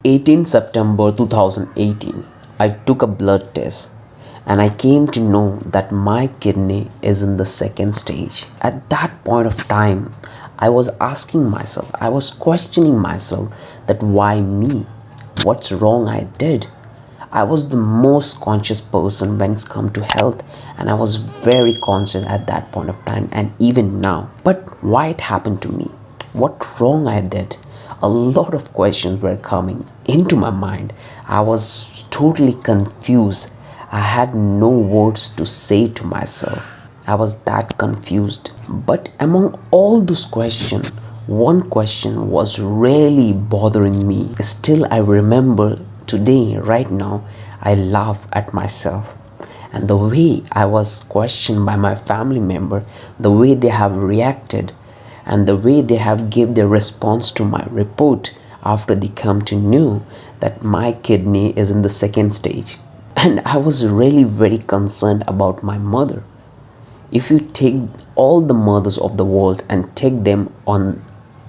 18 September 2018, I took a blood test and I came to know that my kidney is in the second stage. At that point of time, I was asking myself, I was questioning myself that why me? What's wrong I did? I was the most conscious person when it's come to health, and I was very conscious at that point of time and even now. But why it happened to me? What wrong I did? A lot of questions were coming into my mind. I was totally confused. I had no words to say to myself. I was that confused. But among all those questions, one question was really bothering me. Still, I remember today, right now, I laugh at myself. And the way I was questioned by my family member, the way they have reacted, and the way they have give their response to my report after they come to know that my kidney is in the second stage. And I was really very concerned about my mother. If you take all the mothers of the world and take them on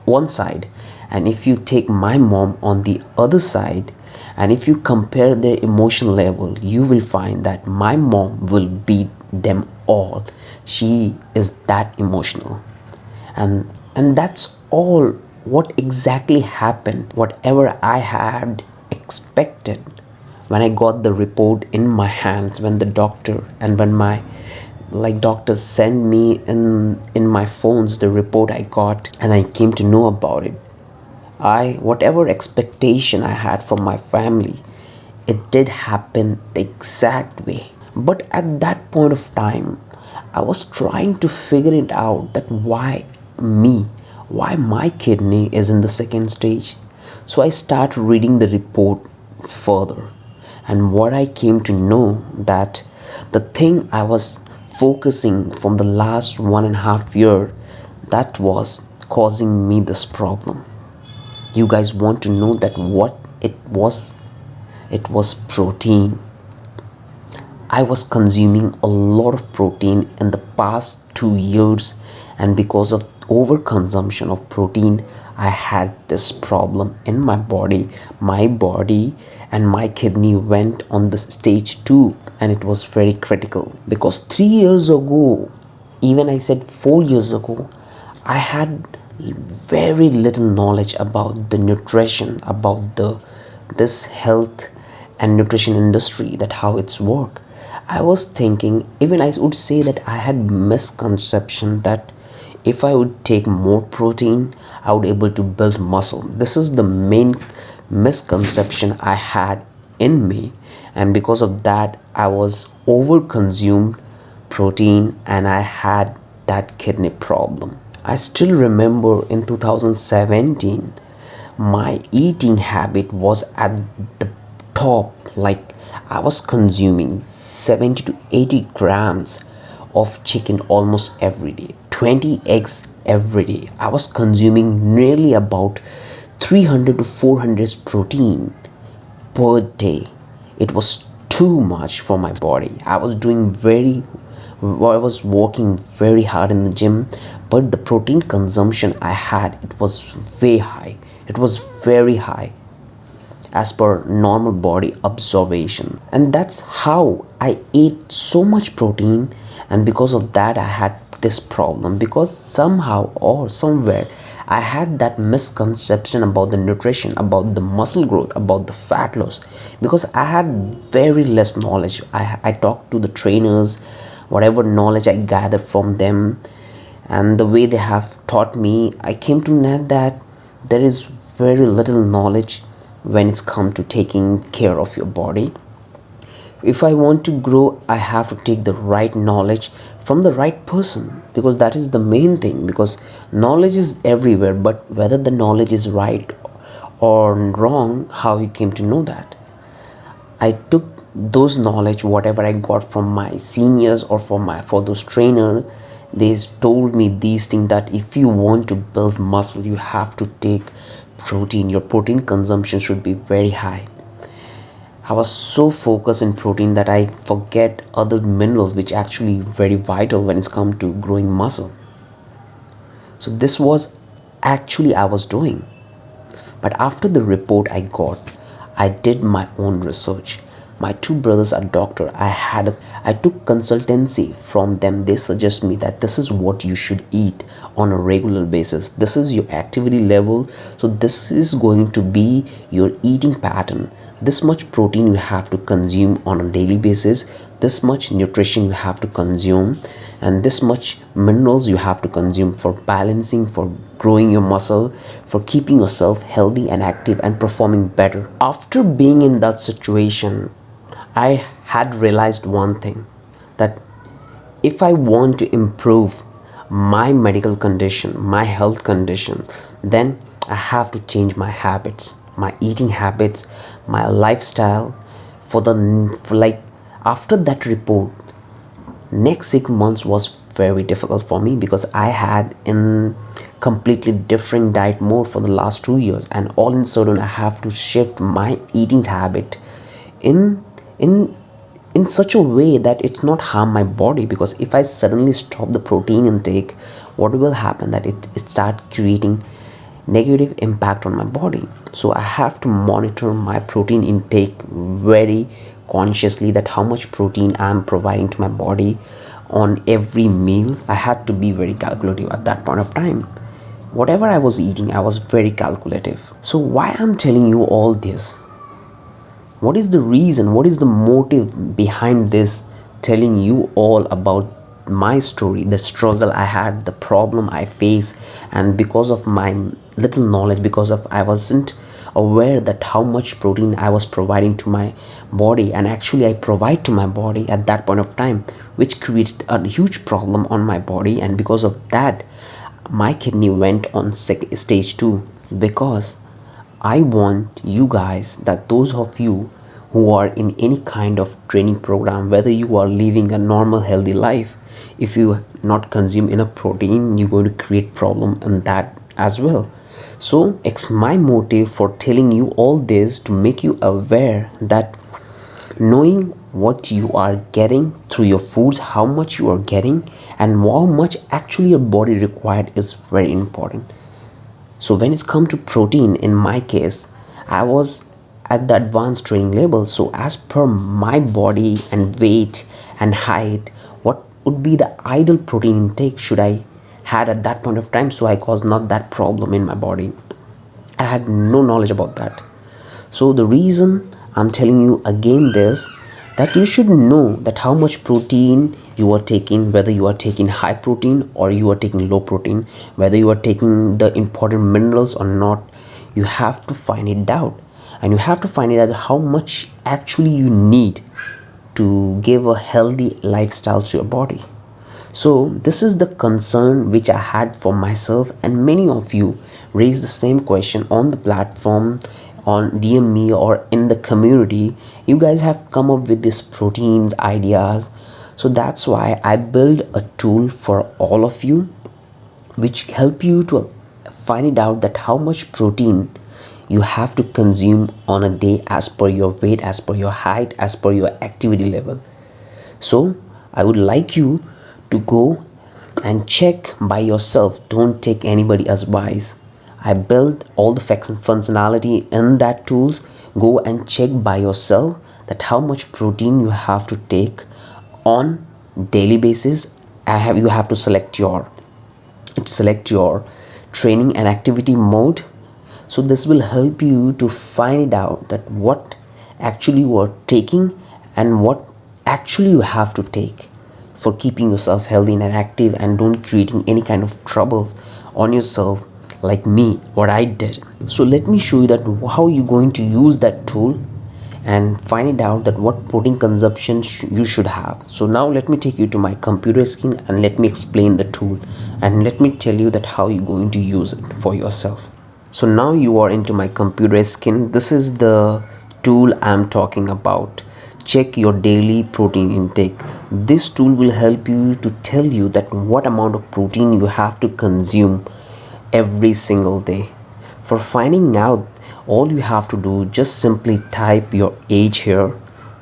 one side, and if you take my mom on the other side, and if you compare their emotional level, you will find that my mom will beat them all. She is that emotional. And that's all what exactly happened. Whatever I had expected when I got the report in my hands, when the doctor and when my doctors sent me in my phones the report I got, and I came to know about it. I Whatever expectation I had from my family, it did happen the exact way. But at that point of time, I was trying to figure it out that why me? Why my kidney is in the second stage? So I start reading the report further. And what I came to know that the thing I was focusing from the last 1.5 year, that was causing me this problem. You guys want to know that what it was? It was protein. I was consuming a lot of protein in the past 2 years, and because of overconsumption of protein, I had this problem in my body. My body and my kidney went on the stage 2, and it was very critical because 3 years ago, even I said 4 years ago, I had very little knowledge about the nutrition, about the this health and nutrition industry, that how it's work. I was thinking, even I would say that I had misconception that if I would take more protein, I would able to build muscle. This is the main misconception I had in me, and because of that I was over consumed protein and I had that kidney problem. I still remember in 2017 my eating habit was at the top. Like, I was consuming 70 to 80 grams of chicken almost every day, 20 eggs every day. I was consuming nearly about 300 to 400 protein per day. It was too much for my body. I was working very hard in the gym, but the protein consumption I had, it was way high. It was very high as per normal body observation, and that's how I ate so much protein. And because of that I had this problem, because somehow or somewhere I had that misconception about the nutrition, about the muscle growth, about the fat loss, because I had very less knowledge. I talked to the trainers, whatever knowledge I gathered from them and the way they have taught me, I came to know that there is very little knowledge when it's come to taking care of your body. If I want to grow, I have to take the right knowledge from the right person, because that is the main thing. Because knowledge is everywhere, but whether the knowledge is right or wrong, how you came to know that? I took those knowledge, whatever I got from my seniors or for those trainer. They told me these things, that if you want to build muscle, you have to take protein. Your protein consumption should be very high. I was so focused in protein that I forget other minerals which actually very vital when it's come to growing muscle. So this was actually I was doing. But after the report I got, I did my own research. My two brothers are doctor. I took consultancy from them. They suggest me that this is what you should eat on a regular basis. This is your activity level. So this is going to be your eating pattern. This much protein you have to consume on a daily basis, this much nutrition you have to consume, and this much minerals you have to consume for balancing, for growing your muscle, for keeping yourself healthy and active and performing better. After being in that situation, I had realized one thing, that if I want to improve my medical condition, my health condition, then I have to change my habits, my eating habits, my lifestyle. For like, after that report, next 6 months was very difficult for me, because I had in completely different diet mode for the last 2 years, and all in sudden I have to shift my eating habit in in in such a way that it's not harm my body. Because if I suddenly stop the protein intake, what will happen, that it start creating negative impact on my body. So I have to monitor my protein intake very consciously, that how much protein I'm providing to my body on every meal. I had to be very calculative at that point of time. Whatever I was eating, I was very calculative. So why I'm telling you all this, what is the reason, what is the motive behind this, telling you all about my story, the struggle I had, the problem I face. And because of my little knowledge, because of I wasn't aware that how much protein I was providing to my body, and actually I provide to my body at that point of time, which created a huge problem on my body. And because of that, my kidney went on stage 2. Because I want you guys, that those of you who are in any kind of training program, whether you are living a normal healthy life, if you not consume enough protein, you're going to create problem in that as well. So it's my motive for telling you all this, to make you aware that knowing what you are getting through your foods, how much you are getting, and how much actually your body required, is very important. So when it's come to protein, in my case, I was at the advanced training level. So as per my body and weight and height, what would be the ideal protein intake should I had at that point of time, so I caused not that problem in my body. I had no knowledge about that. So the reason I'm telling you again this, that you should know that how much protein you are taking, whether you are taking high protein or you are taking low protein, whether you are taking the important minerals or not. You have to find it out, and you have to find it out how much actually you need to give a healthy lifestyle to your body. So this is the concern which I had for myself, and many of you raised the same question on the platform, on DM me or in the community. You guys have come up with these proteins ideas. So that's why I build a tool for all of you, which help you to find it out that how much protein you have to consume on a day, as per your weight, as per your height, as per your activity level. So I would like you to go and check by yourself. Don't take anybody advice. I built all the facts and functionality in that tools. Go and check by yourself that how much protein you have to take on daily basis. You have to select your training and activity mode. So this will help you to find out that what actually you are taking and what actually you have to take for keeping yourself healthy and active, and don't creating any kind of trouble on yourself like me, what I did. So let me show you that how you're going to use that tool and find it out that what protein consumption you should have. So now let me take you to my computer screen and let me explain the tool, and let me tell you that how you're going to use it for yourself. So now you are into my computer screen. This is the tool I'm talking about. Check your daily protein intake. This tool will help you to tell you that what amount of protein you have to consume every single day. For finding out, all you have to do, just simply type your age here.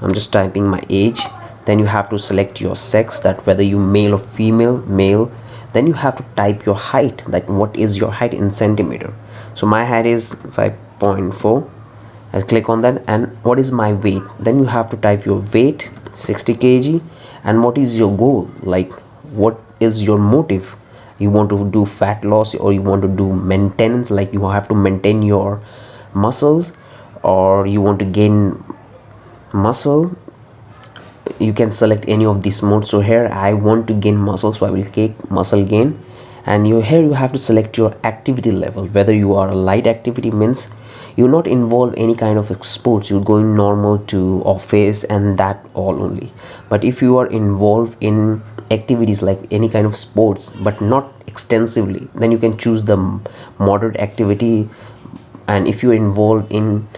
I'm just typing my age. Then you have to select your sex, that whether you male or female. Male. Then you have to type your height, that what is your height in centimeter. So my height is 5.4, I click on that, and what is my weight? Then you have to type your weight, 60 kg, and what is your goal, like what is your motive? You want to do fat loss, or you want to do maintenance, like you have to maintain your muscles, or you want to gain muscle. You can select any of these modes. So here I want to gain muscle, so I will click muscle gain. And here you have to select your activity level, whether you are a light activity, means you're not involved any kind of sports, you're going normal to office and that all only. But if you are involved in activities like any kind of sports but not extensively, then you can choose the moderate activity. And if you're involved in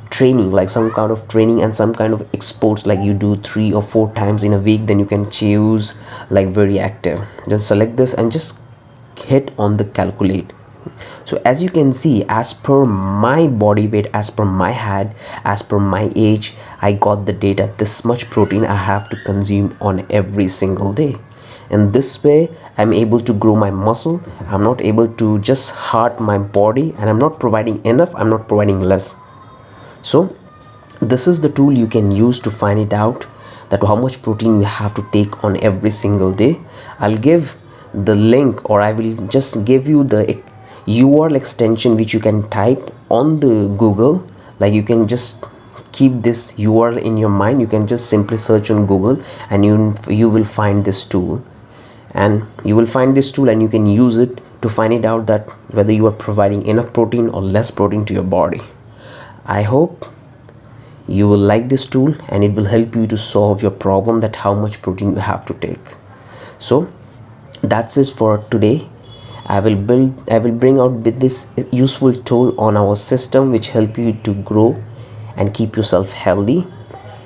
training, like some kind of training and some kind of sports, like you do 3 or 4 times in a week, then you can choose like very active. Just select this and just hit on the calculate. So as you can see, as per my body weight, as per my height, as per my age, I got the data, this much protein I have to consume on every single day. In this way I'm able to grow my muscle. I'm not able to just hurt my body, and I'm not providing enough, I'm not providing less. So this is the tool you can use to find it out, that how much protein you have to take on every single day. I'll give the link, or I will just give you the URL extension which you can type on the Google. Like you can just keep this URL in your mind, you can just simply search on Google, and you will find this tool. And you will find this tool and you can use it to find it out that whether you are providing enough protein or less protein to your body. I hope you will like this tool, and it will help you to solve your problem, that how much protein you have to take. So that's it for today. I will bring out with this useful tool on our system which help you to grow and keep yourself healthy.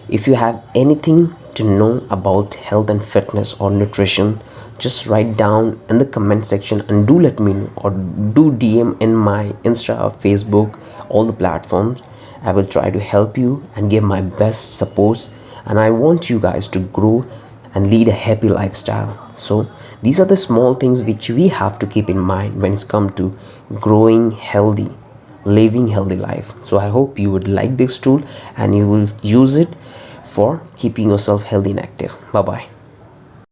If you have anything to know about health and fitness or nutrition, just write down in the comment section and do let me know, or do DM in my Insta or Facebook, all the platforms. I will try to help you and give my best support, and I want you guys to grow and lead a happy lifestyle. So these are the small things which we have to keep in mind when it's come to growing healthy, living healthy life. So I hope you would like this tool and you will use it for keeping yourself healthy and active. Bye bye.